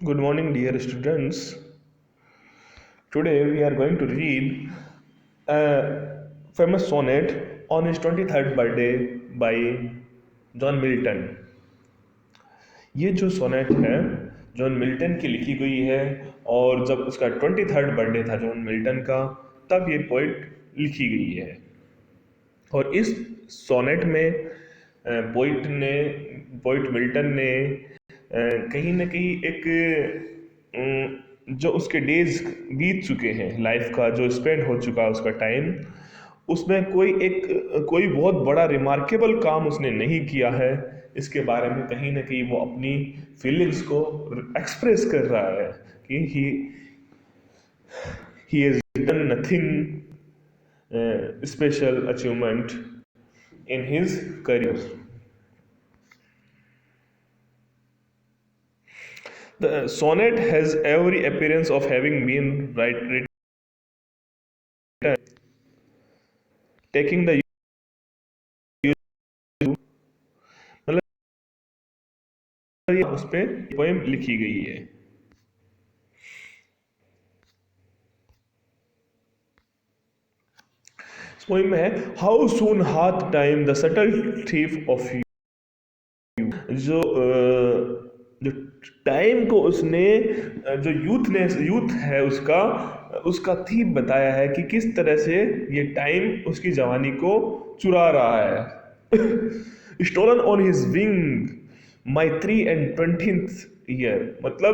Good morning, dear students. Today we are going to read a famous sonnet on his 23rd birthday by John Milton. ये जो sonnet है John Milton की लिखी गई है, और जब उसका 23rd बर्थडे था जॉन मिल्टन का, तब ये पोइट लिखी गई है। और इस सोनेट में पोइट मिल्टन ने कहीं ना कहीं एक जो उसके डेज बीत चुके हैं, लाइफ का जो स्पेंड हो चुका है उसका टाइम, उसमें कोई बहुत बड़ा रिमार्केबल काम उसने नहीं किया है। इसके बारे में कहीं ना कहीं वो अपनी फीलिंग्स को एक्सप्रेस कर रहा है कि he has done nothing special achievement in his career. The sonnet has every appearance of having been written, taking the मतलब उस पे पोएम लिखी गई है। इस पोएम में है हाउ सून हाथ time the subtle thief of you. जो जो टाइम को उसने जो यूथ है उसका उसका थीम बताया है कि किस तरह से ये टाइम उसकी जवानी को चुरा रहा है। Stolen on his wing my 3 and 20th year, मतलब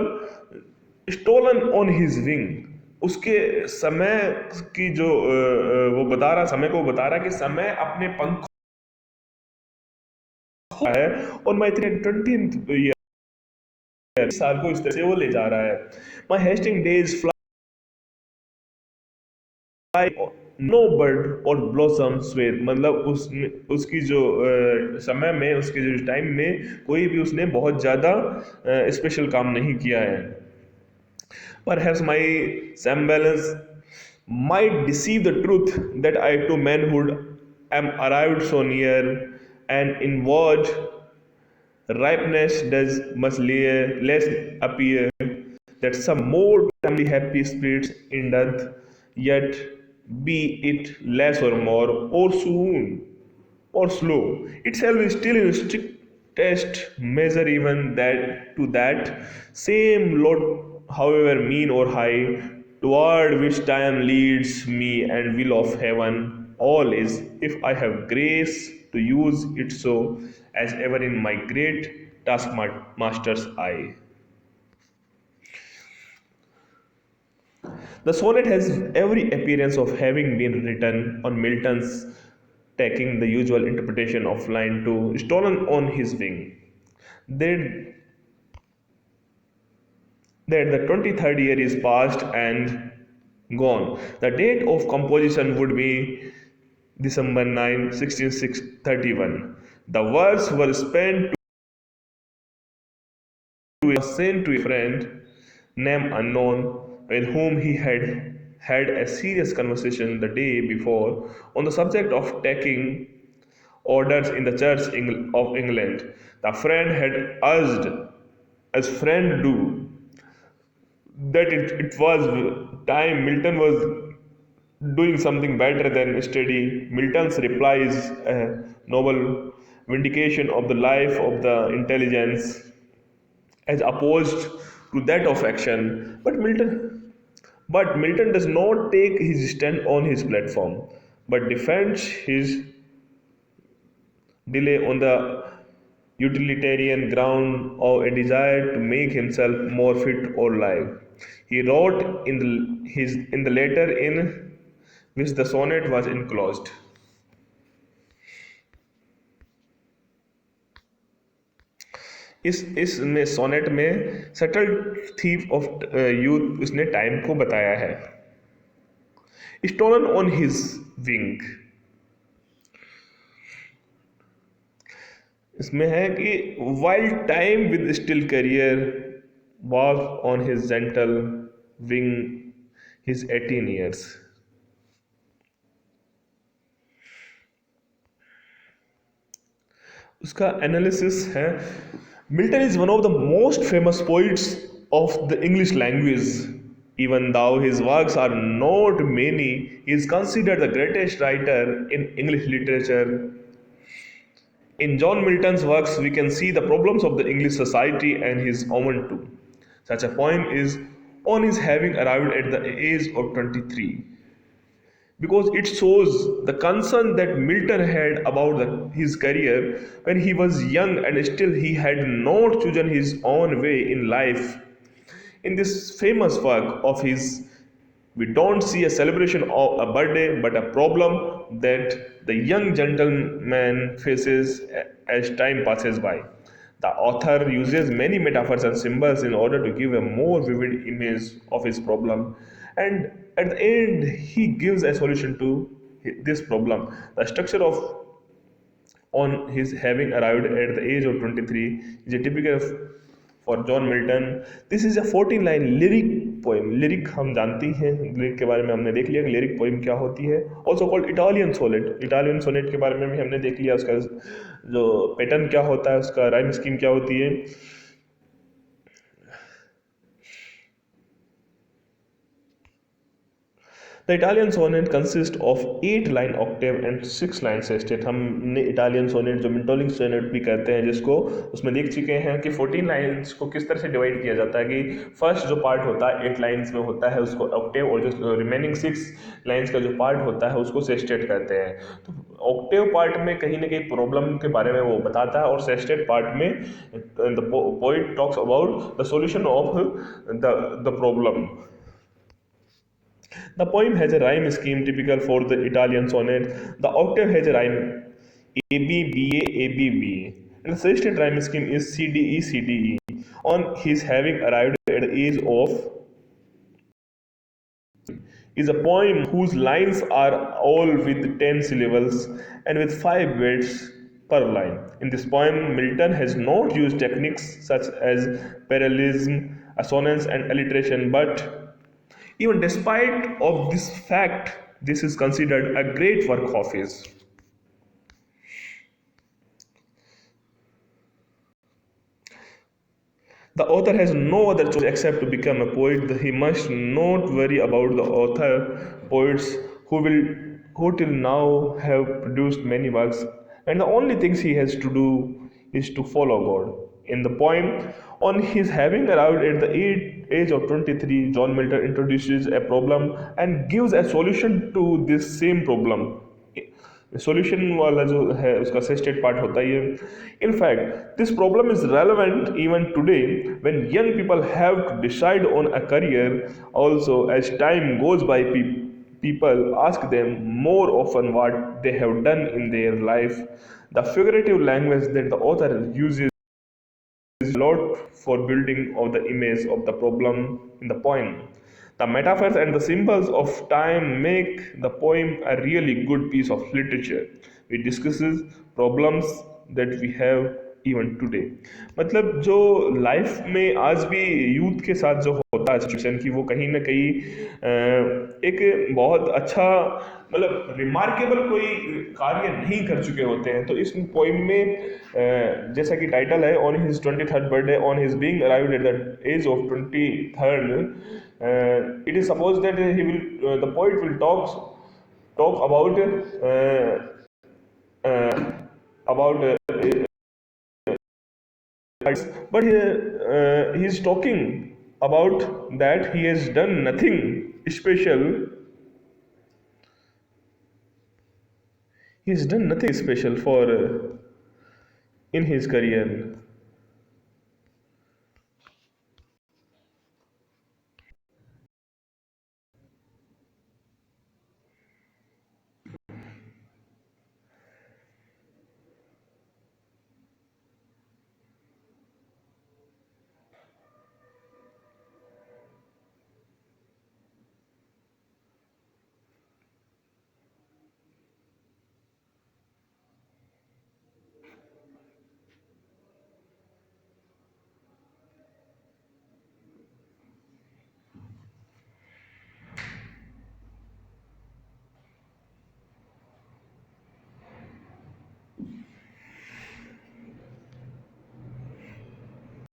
स्टोलन ऑन हिज विंग उसके समय की जो वो बता रहा, समय को बता रहा कि समय अपने पंख है, और माई 3 and 20th ईयर साल को इस तरह से वो ले जा रहा है। My hasting days fly no bird और ब्लॉसम स्वेट, मतलब उसकी जो समय में, उसके जो टाइम में कोई भी उसने बहुत ज़्यादा स्पेशल काम नहीं किया है। Perhaps my semblance might deceive the truth that I to manhood am arrived so near, and in what ripeness does much less appear, that some more timely happy spirits in death, yet be it less or more, or soon or slow, itself is still in strictest measure even that to that same lot, however mean or high, toward which time leads me and will of heaven, all is, if I have grace to use it so, as ever in my great taskmaster's eye. The sonnet has every appearance of having been written on Milton's taking the usual interpretation of line 2, stolen on his wing. That, that the 23rd year is past and gone. The date of composition would be December 9, 1631. The words were spent was sent to a friend, name unknown, with whom he had had a serious conversation the day before on the subject of taking orders in the Church of England. The friend had urged, as friends do, that it was time Milton was doing something better than study. Milton's reply is a noble vindication of the life of the intelligence as opposed to that of action. But Milton does not take his stand on his platform, but defends his delay on the utilitarian ground of a desire to make himself more fit or live. He wrote in the letter in which the sonnet was enclosed. इसमें sonnet में subtle thief of youth उसने time को बताया है। Stolen on his wing, इसमें है कि wild time with still career was on his gentle wing his 18 years। उसका एनालिसिस है, Milton is one of the most famous poets of the English language. Even though his works are not many, he is considered the greatest writer in English literature. In John Milton's works, we can see the problems of the English society and his own too. Such a poem is On His Having Arrived at the Age of 23, because it shows the concern that Milton had about his career when he was young and still he had not chosen his own way in life. In this famous work of his, we don't see a celebration of a birthday but a problem that the young gentleman faces as time passes by. The author uses many metaphors and symbols in order to give a more vivid image of his problem, and at the end, he gives a solution to this problem. The structure of On His Having Arrived at the Age of 23 is a typical for John Milton. This is a 14 line lyric poem. Lyric हम जानते हैं, lyric के बारे में हमने देख लिया कि लिरिक पोएम क्या होती है. Also called Italian sonnet. Italian sonnet के बारे में भी हमने देख लिया, उसका जो पैटर्न क्या होता है, उसका राइम स्कीम क्या होती है. The Italian sonnet consists of 8 line octave and 6 line sestet. हमने इटालियन सोनेट जो मिंटोलिंग सोनेट भी कहते हैं जिसको, उसमें देख चुके हैं कि 14 लाइन्स को किस तरह से डिवाइड किया जाता है कि फर्स्ट जो पार्ट होता है 8 लाइन्स में होता है उसको ऑक्टेव, और जो रिमेनिंग 6 लाइन्स का जो पार्ट होता है उसको सेस्टेट कहते हैं. तो ऑक्टेव पार्ट में कहीं ना कहीं प्रॉब्लम के बारे में वो बताता है, और सेस्टेट पार्ट में the poet talks about the solution of the problem. The poem has a rhyme scheme typical for the Italian sonnet. The octave has a rhyme A B B A A B B A, and the sestet rhyme scheme is C D E C D E. On his having arrived at the age of is a poem whose lines are all with 10 syllables and with 5 words per line. In this poem, Milton has not used techniques such as parallelism, assonance, and alliteration, but even despite of this fact, this is considered a great work of his. The author has no other choice except to become a poet. He must not worry about the author poets who till now have produced many works, and the only things he has to do is to follow God. In the poem, on his having arrived at the age of 23, John Milton introduces a problem and gives a solution to this same problem. Solution वाला जो है उसका sestet part होता है. In fact this problem is relevant even today when young people have to decide on a career. Also as time goes by, people ask them more often what they have done in their life. The figurative language that the author uses is a lot for building of the image of the problem in the poem. The metaphors and the symbols of time make the poem a really good piece of literature. It discusses problems that we have even today. मतलब जो life में आज भी youth के साथ जो होता है सिचुएशन की, वो कहीं ना कहीं एक बहुत अच्छा मतलब रिमार्केबल कोई कार्य नहीं कर चुके होते हैं. तो इस पोइम में जैसा कि टाइटल है on his 23rd birthday, on his being arrived at the age of 23rd, it is supposed that he will the poet will talk about but he is talking about that he has done nothing special. He has done nothing special for in his career.